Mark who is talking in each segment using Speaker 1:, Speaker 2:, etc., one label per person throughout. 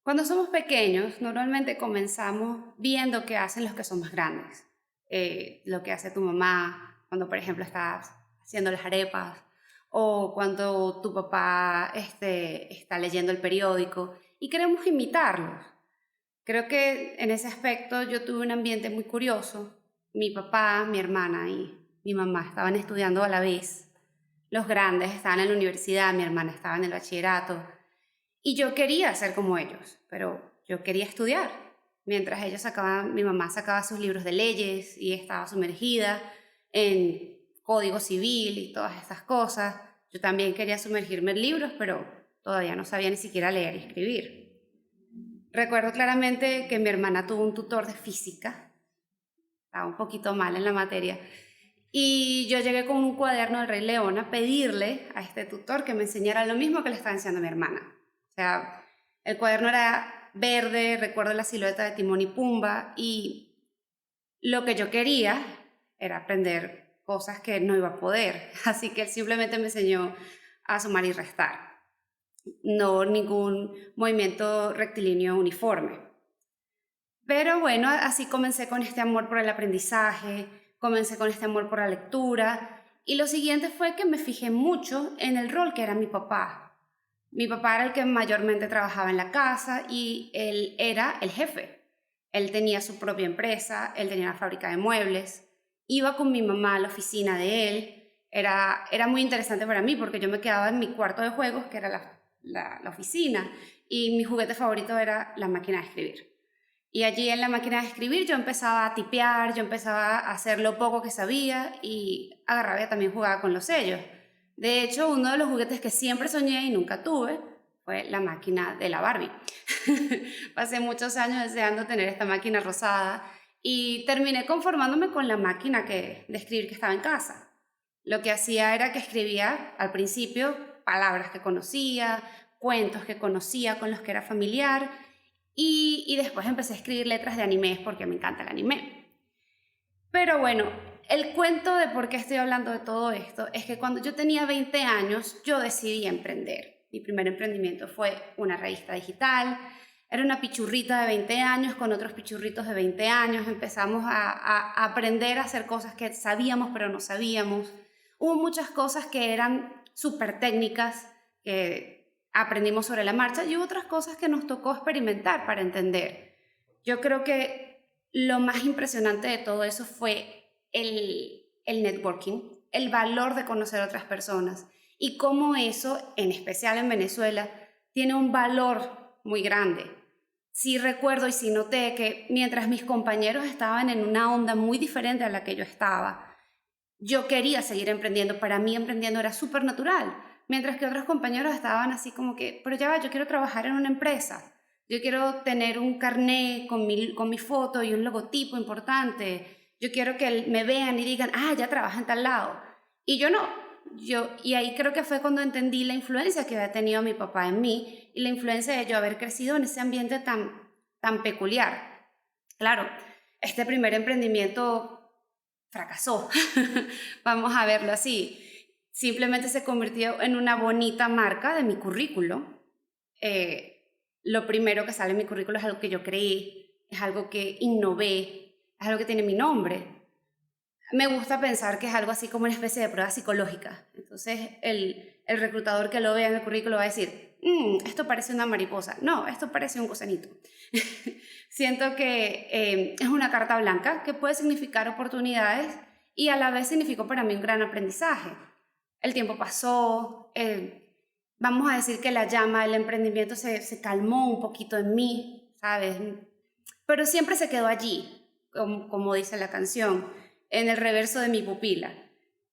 Speaker 1: Cuando somos pequeños, normalmente comenzamos viendo qué hacen los que son más grandes. Lo que hace tu mamá cuando, por ejemplo, estás haciendo las arepas o cuando tu papá está leyendo el periódico y queremos imitarlos. Creo que en ese aspecto yo tuve un ambiente muy curioso. Mi papá, mi hermana y mi mamá estaban estudiando a la vez. Los grandes estaban en la universidad, mi hermana estaba en el bachillerato. Y yo quería ser como ellos, pero yo quería estudiar. Mientras ellos sacaban, mi mamá sacaba sus libros de leyes y estaba sumergida en código civil y todas estas cosas. Yo también quería sumergirme en libros, pero todavía no sabía ni siquiera leer y escribir. Recuerdo claramente que mi hermana tuvo un tutor de física, estaba un poquito mal en la materia, y yo llegué con un cuaderno del Rey León a pedirle a este tutor que me enseñara lo mismo que le estaba enseñando a mi hermana. O sea, el cuaderno era verde, recuerdo la silueta de Timón y Pumba, y lo que yo quería era aprender cosas que no iba a poder. Así que él simplemente me enseñó a sumar y restar, no ningún movimiento rectilíneo uniforme. Pero bueno, así comencé con este amor por el aprendizaje, comencé con este amor por la lectura y lo siguiente fue que me fijé mucho en el rol que era mi papá. Mi papá era el que mayormente trabajaba en la casa y él era el jefe. Él tenía su propia empresa, él tenía una fábrica de muebles, iba con mi mamá a la oficina de él. Era muy interesante para mí porque yo me quedaba en mi cuarto de juegos, que era la oficina, y mi juguete favorito era la máquina de escribir. Y allí en la máquina de escribir yo empezaba a tipear, yo empezaba a hacer lo poco que sabía y agarraba y también jugaba con los sellos. De hecho, uno de los juguetes que siempre soñé y nunca tuve fue la máquina de la Barbie. Pasé muchos años deseando tener esta máquina rosada y terminé conformándome con la máquina de escribir que estaba en casa. Lo que hacía era que escribía al principio palabras que conocía, cuentos que conocía con los que era familiar y después empecé a escribir letras de animes porque me encanta el anime. Pero bueno, el cuento de por qué estoy hablando de todo esto es que cuando yo tenía 20 años yo decidí emprender. Mi primer emprendimiento fue una revista digital. Era una pichurrita de 20 años con otros pichurritos de 20 años. Empezamos a aprender a hacer cosas que sabíamos pero no sabíamos. Hubo muchas cosas que eran súper técnicas, que aprendimos sobre la marcha, y hubo otras cosas que nos tocó experimentar para entender. Yo creo que lo más impresionante de todo eso fue el networking, el valor de conocer a otras personas y cómo eso, en especial en Venezuela, tiene un valor muy grande. Sí recuerdo y sí noté que mientras mis compañeros estaban en una onda muy diferente a la que yo estaba, yo quería seguir emprendiendo. Para mí emprendiendo era súper natural, mientras que otros compañeros estaban así como que, pero ya va, yo quiero trabajar en una empresa, yo quiero tener un carnet con mi foto y un logotipo importante, yo quiero que me vean y digan, ah, ya trabaja en tal lado. Y yo no, y ahí creo que fue cuando entendí la influencia que había tenido mi papá en mí y la influencia de yo haber crecido en ese ambiente tan peculiar. Claro, este primer emprendimiento fracasó, vamos a verlo así. Simplemente se convirtió en una bonita marca de mi currículo. Lo primero que sale en mi currículo es algo que yo creé, es algo que innové, es algo que tiene mi nombre. Me gusta pensar que es algo así como una especie de prueba psicológica. Entonces, el reclutador que lo vea en el currículo va a decir, esto parece una mariposa. No, esto parece un gusanito. Siento que es una carta blanca que puede significar oportunidades y a la vez significó para mí un gran aprendizaje. El tiempo pasó, vamos a decir que la llama del emprendimiento se calmó un poquito en mí, ¿sabes? Pero siempre se quedó allí, como dice la canción, en el reverso de mi pupila.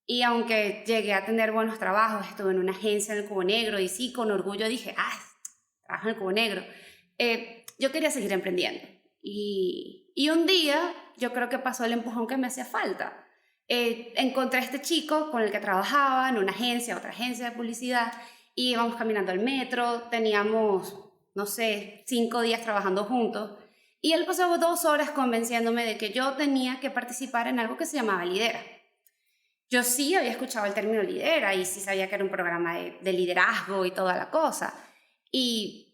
Speaker 1: Y aunque llegué a tener buenos trabajos, estuve en una agencia en el Cubo Negro y sí, con orgullo dije, trabajo en el Cubo Negro. Yo quería seguir emprendiendo. Y un día yo creo que pasó el empujón que me hacía falta. Encontré a este chico con el que trabajaba en una agencia, otra agencia de publicidad, y íbamos caminando al metro, teníamos, no sé, 5 días trabajando juntos, y él pasó 2 horas convenciéndome de que yo tenía que participar en algo que se llamaba Lidera. Yo sí había escuchado el término Lidera y sí sabía que era un programa de liderazgo y toda la cosa. Y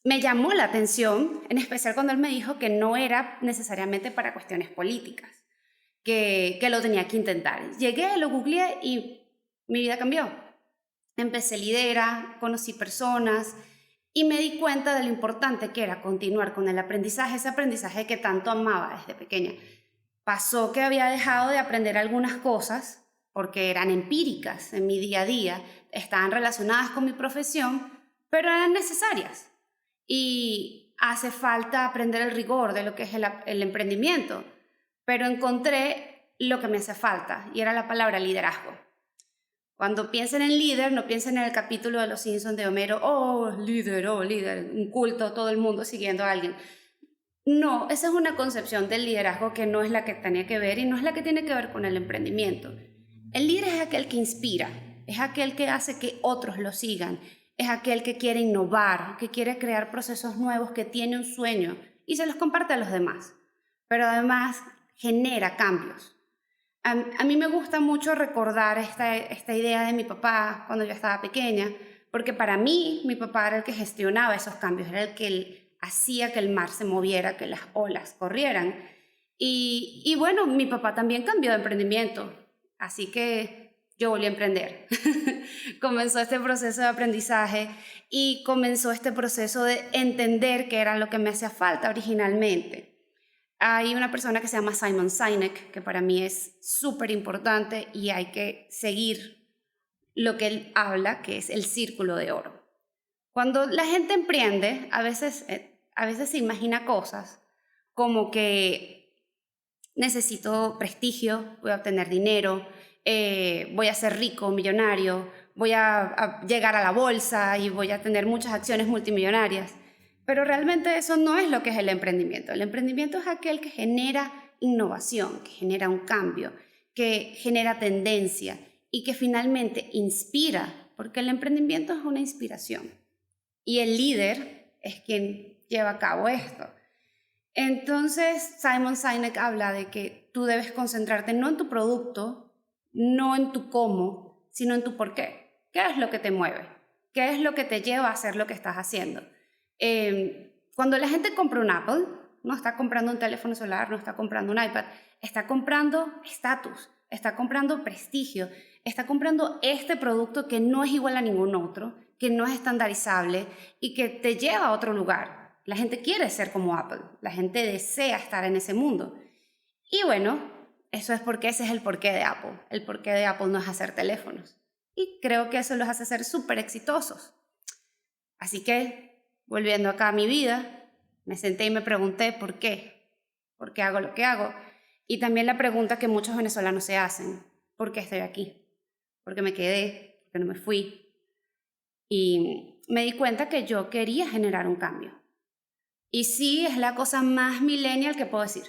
Speaker 1: me llamó la atención, en especial cuando él me dijo que no era necesariamente para cuestiones políticas, que lo tenía que intentar. Llegué, lo googleé y mi vida cambió. Empecé lidera, conocí personas y me di cuenta de lo importante que era continuar con el aprendizaje, ese aprendizaje que tanto amaba desde pequeña. Pasó que había dejado de aprender algunas cosas porque eran empíricas en mi día a día, estaban relacionadas con mi profesión, pero eran necesarias. Y hace falta aprender el rigor de lo que es el emprendimiento, pero encontré lo que me hace falta y era la palabra liderazgo. Cuando piensen en líder, no piensen en el capítulo de Los Simpsons de Homero, oh, líder, un culto, todo el mundo siguiendo a alguien. No, esa es una concepción del liderazgo que no es la que tenía que ver y no es la que tiene que ver con el emprendimiento. El líder es aquel que inspira, es aquel que hace que otros lo sigan, es aquel que quiere innovar, que quiere crear procesos nuevos, que tiene un sueño y se los comparte a los demás. Pero además genera cambios. A mí me gusta mucho recordar esta idea de mi papá cuando yo estaba pequeña, porque para mí mi papá era el que gestionaba esos cambios, era el que hacía que el mar se moviera, que las olas corrieran. Y bueno, mi papá también cambió de emprendimiento, así que yo volví a emprender. Comenzó este proceso de aprendizaje y comenzó este proceso de entender qué era lo que me hacía falta originalmente. Hay una persona que se llama Simon Sinek, que para mí es súper importante y hay que seguir lo que él habla, que es el círculo de oro. Cuando la gente emprende, a veces se imagina cosas como que necesito prestigio, voy a obtener dinero, voy a ser rico, millonario, voy a llegar a la bolsa y voy a tener muchas acciones multimillonarias. Pero realmente eso no es lo que es el emprendimiento. El emprendimiento es aquel que genera innovación, que genera un cambio, que genera tendencia y que finalmente inspira, porque el emprendimiento es una inspiración. Y el líder es quien lleva a cabo esto. Entonces, Simon Sinek habla de que tú debes concentrarte no en tu producto, no en tu cómo, sino en tu por qué. ¿Qué es lo que te mueve? ¿Qué es lo que te lleva a hacer lo que estás haciendo? Cuando la gente compra un Apple, no está comprando un teléfono celular, no está comprando un iPad, está comprando estatus, está comprando prestigio, está comprando este producto que no es igual a ningún otro, que no es estandarizable y que te lleva a otro lugar. La gente quiere ser como Apple, la gente desea estar en ese mundo. Y bueno, eso es porque ese es el porqué de Apple. El porqué de Apple no es hacer teléfonos. Y creo que eso los hace ser súper exitosos. Así que, volviendo acá a mi vida, me senté y me pregunté por qué. ¿Por qué hago lo que hago? Y también la pregunta que muchos venezolanos se hacen: ¿por qué estoy aquí? ¿Por qué me quedé? ¿Por qué no me fui? Y me di cuenta que yo quería generar un cambio. Y sí, es la cosa más millennial que puedo decir.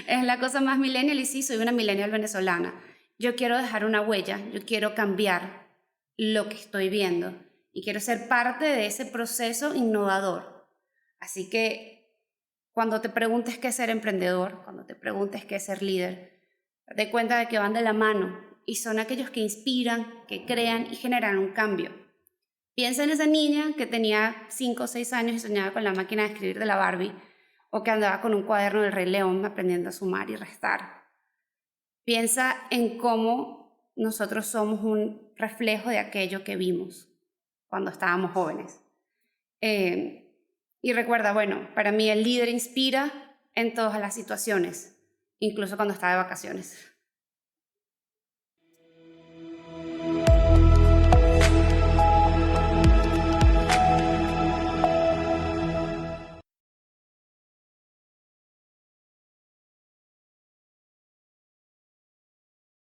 Speaker 1: Es la cosa más millennial y sí, soy una millennial venezolana. Yo quiero dejar una huella, yo quiero cambiar lo que estoy viendo y quiero ser parte de ese proceso innovador. Así que cuando te preguntes qué es ser emprendedor, cuando te preguntes qué es ser líder, date cuenta de que van de la mano y son aquellos que inspiran, que crean y generan un cambio. Piensa en esa niña que tenía 5 o 6 años y soñaba con la máquina de escribir de la Barbie, o que andaba con un cuaderno del Rey León aprendiendo a sumar y restar. Piensa en cómo nosotros somos un reflejo de aquello que vimos cuando estábamos jóvenes. Y recuerda, bueno, para mí el líder inspira en todas las situaciones, incluso cuando está de vacaciones.